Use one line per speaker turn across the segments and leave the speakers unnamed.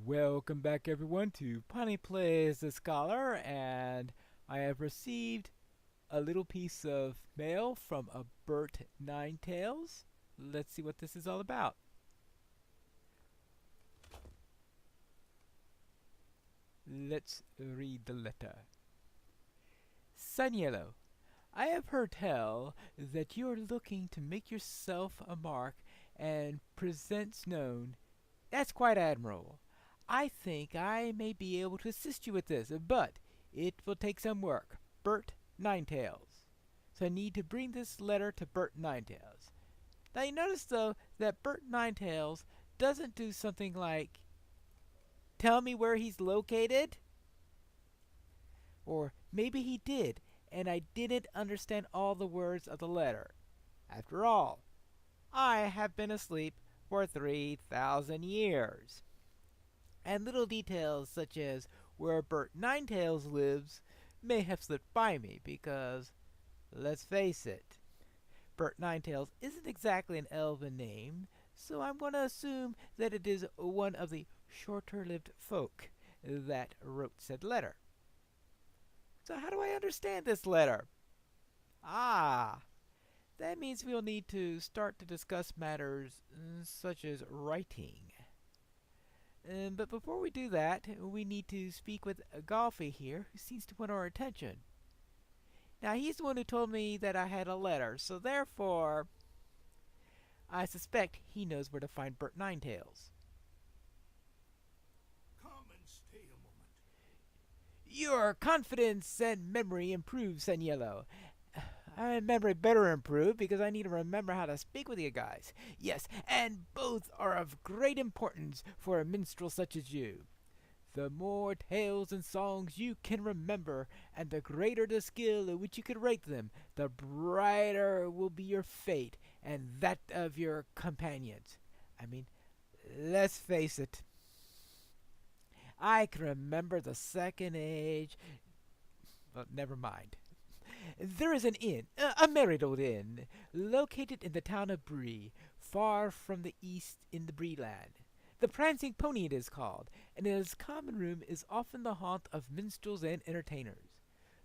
Welcome back, everyone, to Punny Plays the Scholar, and I have received a little piece of mail from a Bert Ninetails. Let's see what this is all about. Let's read the letter. Sun Yellow, I have heard tell that you are looking to make yourself a mark and presents known. That's quite admirable. I think I may be able to assist you with this, but it will take some work. Bert Ninetails. So I need to bring this letter to Bert Ninetails. Now you notice though that Bert Ninetails doesn't do something like tell me where he's located. Or maybe he did, and I didn't understand all the words of the letter. After all, I have been asleep for 3,000 years. And little details such as where Bert Ninetails lives may have slipped by me because, let's face it, Bert Ninetails isn't exactly an elven name, so I'm going to assume that it is one of the shorter-lived folk that wrote said letter. So how do I understand this letter? Ah, that means we'll need to start to discuss matters such as writing. But before we do that, we need to speak with Golfy here, who seems to want our attention. Now, he's the one who told me that I had a letter, so therefore, I suspect he knows where to find Bert Ninetails.
Come and stay a moment.
Your confidence and memory improve, Sun Yellow. My memory better improve because I need to remember how to speak with you guys. Yes, and both are of great importance for a minstrel such as you. The more tales and songs you can remember, and the greater the skill in which you can write them, the brighter will be your fate and that of your companions. I mean, let's face it. I can remember the Second Age. Well, never mind. There is an inn, a merry old inn, located in the town of Bree, far from the east in the Bree land. The Prancing Pony it is called, and its common room is often the haunt of minstrels and entertainers.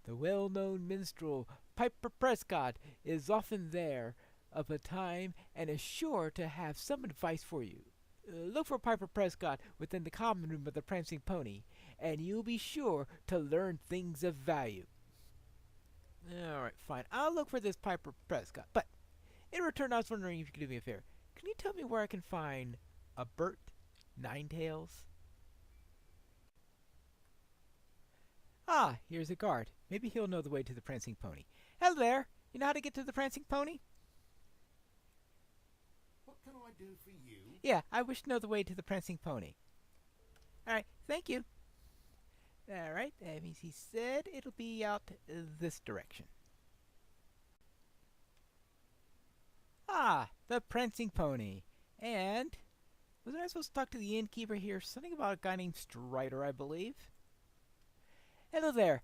The well-known minstrel Piper Prescott is often there of a time and is sure to have some advice for you. Look for Piper Prescott within the common room of the Prancing Pony, and you'll be sure to learn things of value. Alright, fine. I'll look for this Piper Prescott. But in return, I was wondering if you could do me a favor. Can you tell me where I can find a Bert Ninetails? Ah, here's a guard. Maybe he'll know the way to the Prancing Pony. Hello there. You know how to get to the Prancing Pony?
What can I do for you?
Yeah, I wish to know the way to the Prancing Pony. Alright, thank you. Alright, that means he said it'll be out this direction. Ah, the Prancing Pony. And wasn't I supposed to talk to the innkeeper here? Something about a guy named Strider, I believe. Hello there.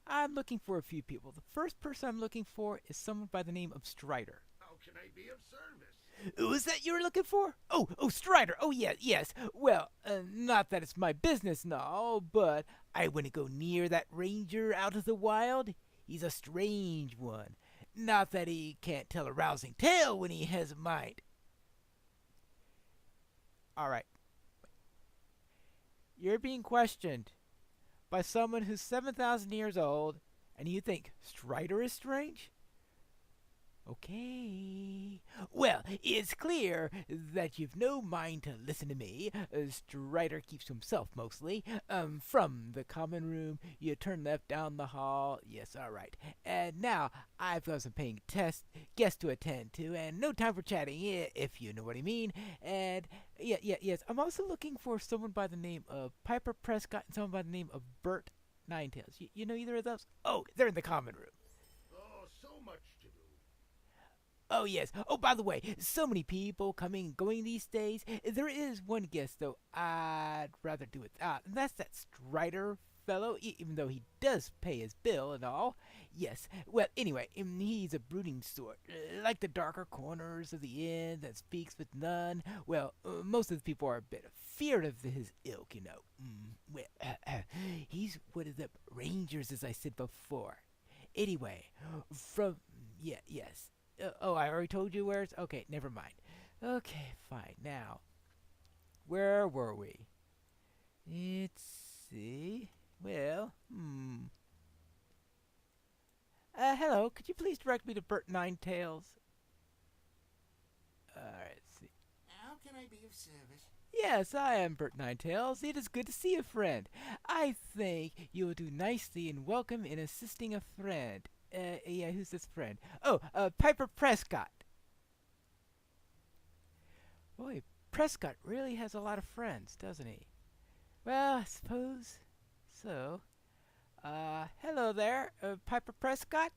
I'm looking for a few people. The first person I'm looking for is someone by the name of Strider.
How can I be of service?
Was that you were looking for? Oh, Strider. Oh, yeah, yes. Well, not that it's my business and all, but I wouldn't go near that ranger out of the wild. He's a strange one. Not that he can't tell a rousing tale when he has a mind. All right. You're being questioned by someone who's 7,000 years old, and you think Strider is strange? Okay. Well, it's clear that you've no mind to listen to me. Strider keeps to himself mostly. From the common room, you turn left down the hall. Yes, all right. And now I've got some paying guests to attend to, and no time for chatting, if you know what I mean. And yes. I'm also looking for someone by the name of Piper Prescott and someone by the name of Bert Ninetails. You know either of those? Oh, they're in the common room.
Oh, so much to do.
Oh, yes. Oh, by the way, so many people coming and going these days. There is one guest, though, I'd rather do without, and that's that Strider fellow, even though he does pay his bill and all. Yes. Well, anyway, he's a brooding sort, like the darker corners of the inn that speaks with none. Well, most of the people are a bit feared of his ilk, you know. He's one of the rangers, as I said before. Anyway, from yeah, yes. Oh, I already told you where it's. Okay, never mind. Okay, fine. Now, where were we? Let's see. Well, hello. Could you please direct me to Bert Ninetails? Alright, let's see.
How can I be of service?
Yes, I am Bert Ninetails. It is good to see a friend. I think you will do nicely and welcome in assisting a friend. Yeah, who's this friend? Oh, Piper Prescott. Boy, Prescott really has a lot of friends, doesn't he? Well, I suppose so. Hello there, Piper Prescott.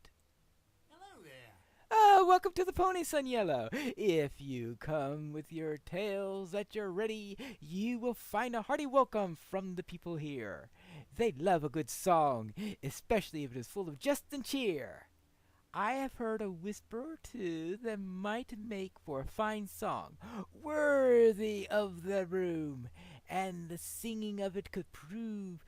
Hello there.
Oh, welcome to the Pony, Sun Yellow. If you come with your tails at your ready, you will find a hearty welcome from the people here. They love a good song, especially if it is full of jest and cheer. I have heard a whisper or two that might make for a fine song, worthy of the room, and the singing of it could prove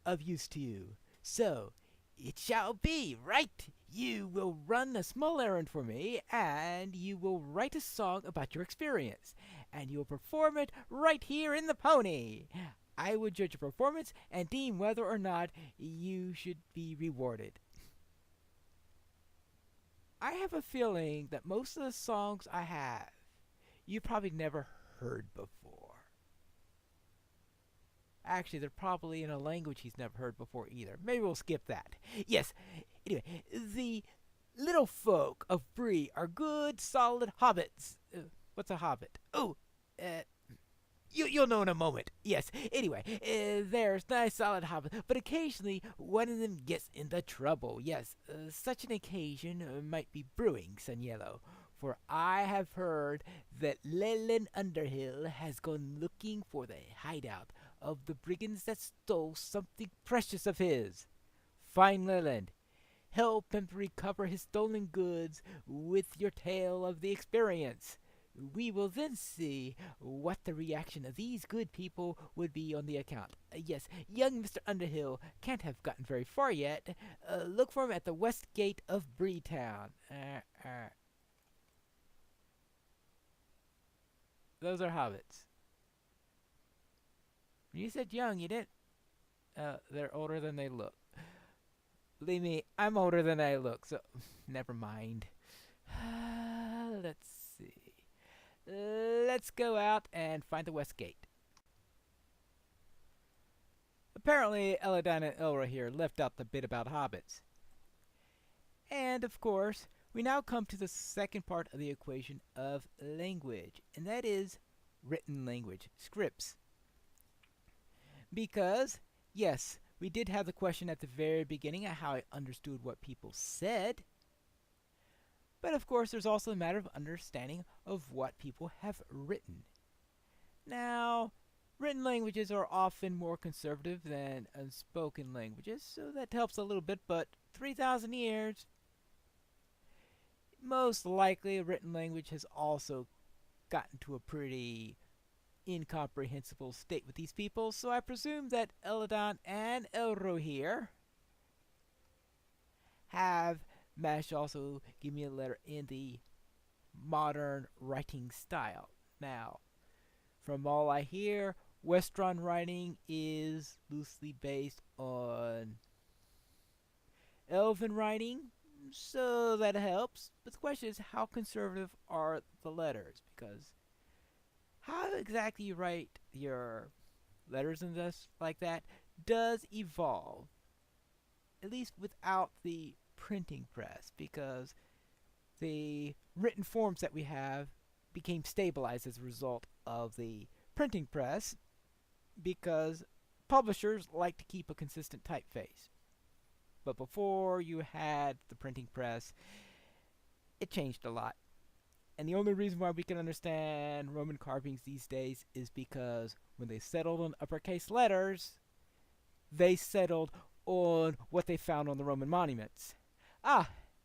of use to you. So, it shall be, right? You will run a small errand for me, and you will write a song about your experience, and you will perform it right here in the pony. I will judge your performance and deem whether or not you should be rewarded. I have a feeling that most of the songs I have, you probably never heard before. Actually, they're probably in a language he's never heard before either. Maybe we'll skip that. Yes, anyway, the little folk of Bree are good, solid hobbits. What's a hobbit? Oh, you'll know in a moment. Yes, anyway, there's nice, solid hobbits, but occasionally one of them gets into trouble. Yes, such an occasion might be brewing, Sun Yellow. For I have heard that Leland Underhill has gone looking for the hideout of the brigands that stole something precious of his. Fine Leland, help him to recover his stolen goods with your tale of the experience. We will then see what the reaction of these good people would be on the account. Yes, young Mr. Underhill can't have gotten very far yet. Look for him at the west gate of Breetown. Those are hobbits. When you said young, you didn't. They're older than they look. Believe me, I'm older than I look, so never mind. Let's see. Let's go out and find the west gate. Apparently, Eladon and Elra here left out the bit about hobbits. And, of course, we now come to the second part of the equation of language, and that is written language, scripts. Because, yes, we did have the question at the very beginning of how I understood what people said. But of course, there's also the matter of understanding of what people have written. Now, written languages are often more conservative than unspoken languages, so that helps a little bit, but 3,000 years, most likely a written language has also gotten to a pretty incomprehensible state with these people, so I presume that Eladon and Elro here have managed to also give me a letter in the modern writing style. Now, from all I hear, Westron writing is loosely based on Elven writing, so that helps. But the question is, how conservative are the letters? Because how exactly you write your letters and this like that does evolve, at least without the printing press, because the written forms that we have became stabilized as a result of the printing press, because publishers like to keep a consistent typeface. But before you had the printing press, it changed a lot. And the only reason why we can understand Roman carvings these days is because when they settled on uppercase letters, they settled on what they found on the Roman monuments.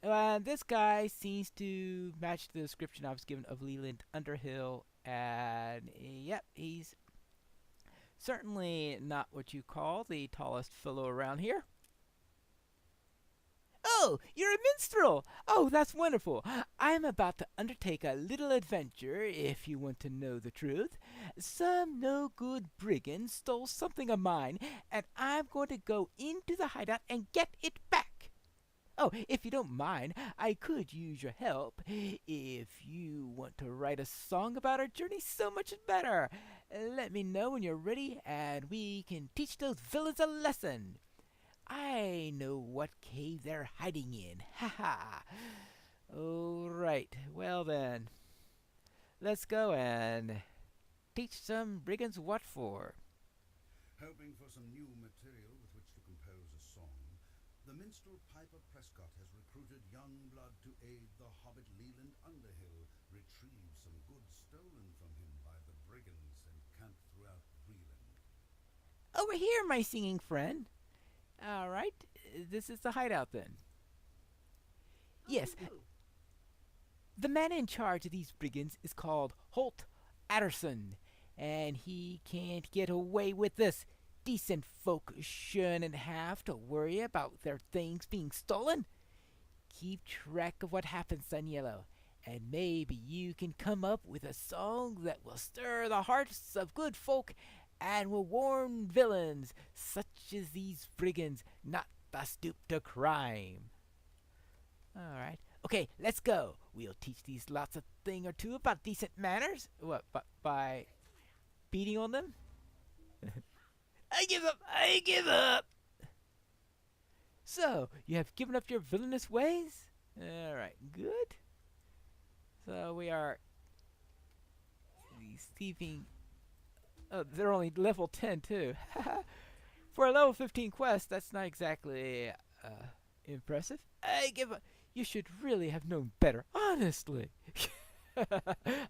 This guy seems to match the description I was given of Leland Underhill And yep, he's certainly not what you call the tallest fellow around here. Oh, you're a minstrel! Oh, that's wonderful. I am about to undertake a little adventure, if you want to know the truth. Some no good brigand stole something of mine, and I'm going to go into the hideout and get it back. Oh, if you don't mind, I could use your help. If you want to write a song about our journey, so much better. Let me know when you're ready, and we can teach those villains a lesson. I know what cave they're hiding in. Ha ha. All right. Well then, let's go and teach some brigands what for.
Hoping for some new material with which to compose a song, the minstrel Piper Prescott has recruited young blood to aid the hobbit Leland Underhill retrieve some goods stolen from him by the brigands encamped throughout Breeland.
Over here, my singing friend. All right. This is the hideout then. Yes. The man in charge of these brigands is called Holt Adderson, and he can't get away with this. Decent folk shouldn't have to worry about their things being stolen. Keep track of what happens, Sun Yellow, and maybe you can come up with a song that will stir the hearts of good folk and will warn villains such as these brigands not to stoop to crime. All right. Okay, let's go. We'll teach these lots a thing or two about decent manners. What, by beating on them? I give up! I give up! So, you have given up your villainous ways? Alright, good. So, we are these thieving. Oh, they're only level 10 too. For a level 15 quest, that's not exactly impressive. I give up. You should really have known better, honestly.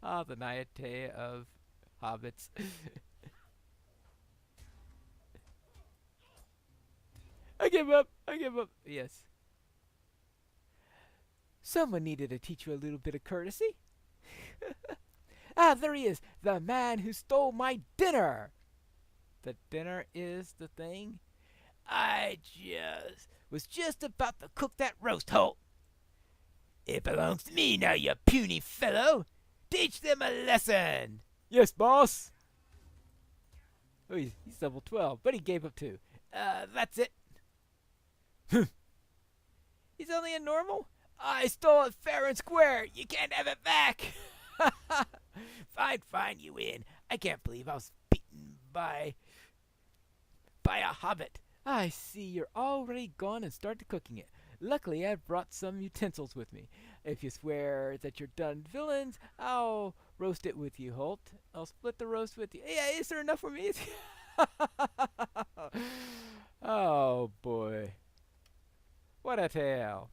Ah, the naivete of hobbits. I give up. I give up. Yes. Someone needed to teach you a little bit of courtesy. Ah, there he is. The man who stole my dinner. The dinner is the thing? I was just about to cook that roast, Holt. It belongs to me now, you puny fellow. Teach them a lesson. Yes, boss. Oh, he's level 12, but he gave up too. That's it. He's only a normal? I stole it fair and square. You can't have it back. Fine, you win. I can't believe I was beaten by a hobbit. I see you're already gone and started cooking it. Luckily, I brought some utensils with me. If you swear that you're done villains, I'll roast it with you, Holt. I'll split the roast with you. Yeah, is there enough for me? Oh, boy. What a tale.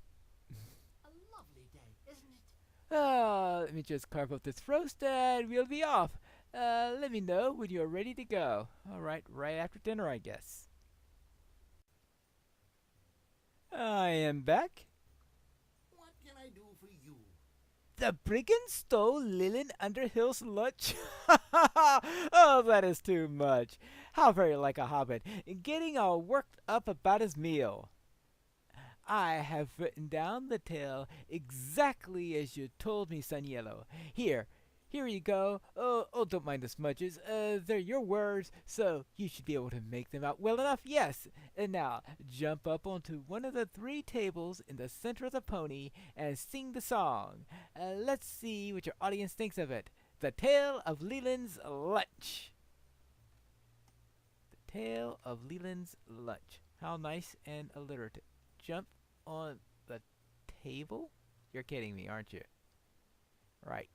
A lovely day, isn't it?
Let me just carve up this roast and we'll be off. Let me know when you're ready to go. All right after dinner, I guess. I am back.
What can I do for you?
The brigand stole Leland Underhill's lunch? Oh, that is too much. How very like a hobbit, getting all worked up about his meal. I have written down the tale exactly as you told me, Sun Yellow. Here you go. Oh, don't mind the smudges. They're your words, so you should be able to make them out well enough. Yes. And now, jump up onto one of the 3 tables in the center of the pony and sing the song. Let's see what your audience thinks of it. The Tale of Leland's Lunch. The Tale of Leland's Lunch. How nice and alliterative. Jump on the table? You're kidding me, aren't you? Right.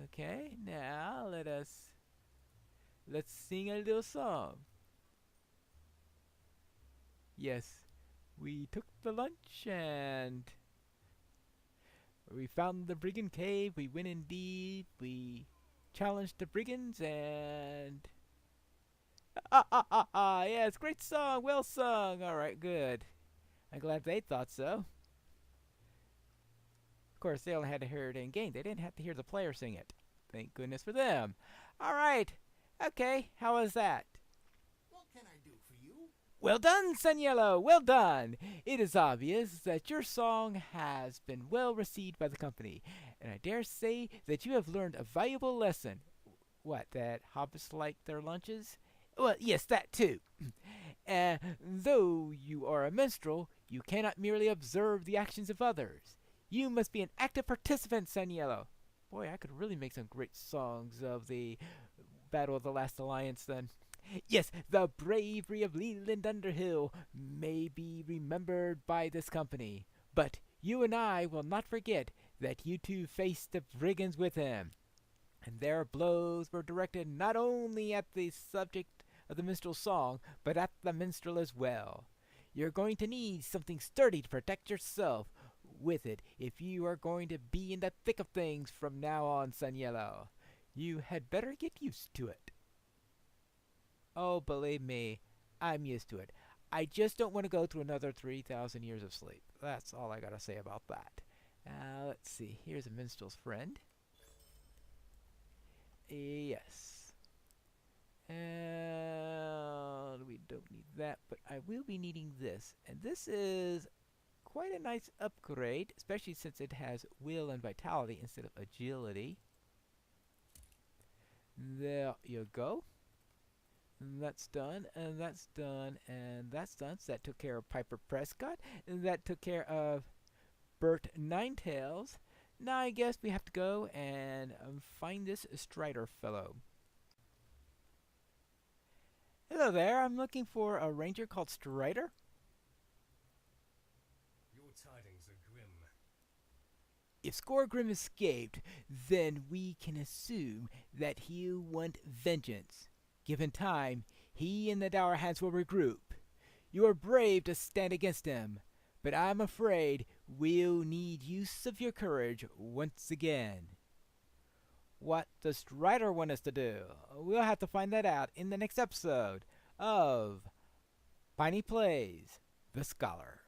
Okay, now let's sing a little song. Yes, we took the lunch and we found the brigand cave. We went in deep. We challenged the brigands and yes, great song, well sung. All right, good. I'm glad they thought so. course, they only had to hear it in game. They didn't have to hear the player sing it. Thank goodness for them. All right. Okay, how was that?
What can I do for you?
Well done, Saniello. Well done. It is obvious that your song has been well received by the company, and I dare say that you have learned a valuable lesson. What, that hobbits like their lunches? Well, yes, that too. Though you are a minstrel, you cannot merely observe the actions of others. You must be an active participant, Saniello. Boy, I could really make some great songs of the Battle of the Last Alliance then. Yes, the bravery of Leland Underhill may be remembered by this company, but you and I will not forget that you two faced the brigands with him, and their blows were directed not only at the subject of the minstrel song, but at the minstrel as well. You're going to need something sturdy to protect yourself with it if you are going to be in the thick of things from now on, Saniello. You had better get used to it. Oh, believe me, I'm used to it. I just don't want to go through another 3,000 years of sleep. That's all I gotta say about that. Let's see. Here's a minstrel's friend. Yes. And we don't need that, but I will be needing this. And this is quite a nice upgrade, especially since it has will and vitality instead of agility. There you go. And that's done, and that's done, and that's done. So that took care of Piper Prescott, and that took care of Bert Ninetails. Now I guess we have to go and find this Strider fellow. Hello there, I'm looking for a ranger called Strider.
Your tidings are grim.
If Scoregrim escaped, then we can assume that he'll want vengeance. Given time, he and the Dour Hands will regroup. You are brave to stand against him, but I'm afraid we'll need use of your courage once again. What does Strider want us to do? We'll have to find that out in the next episode of Piney Plays the Scholar.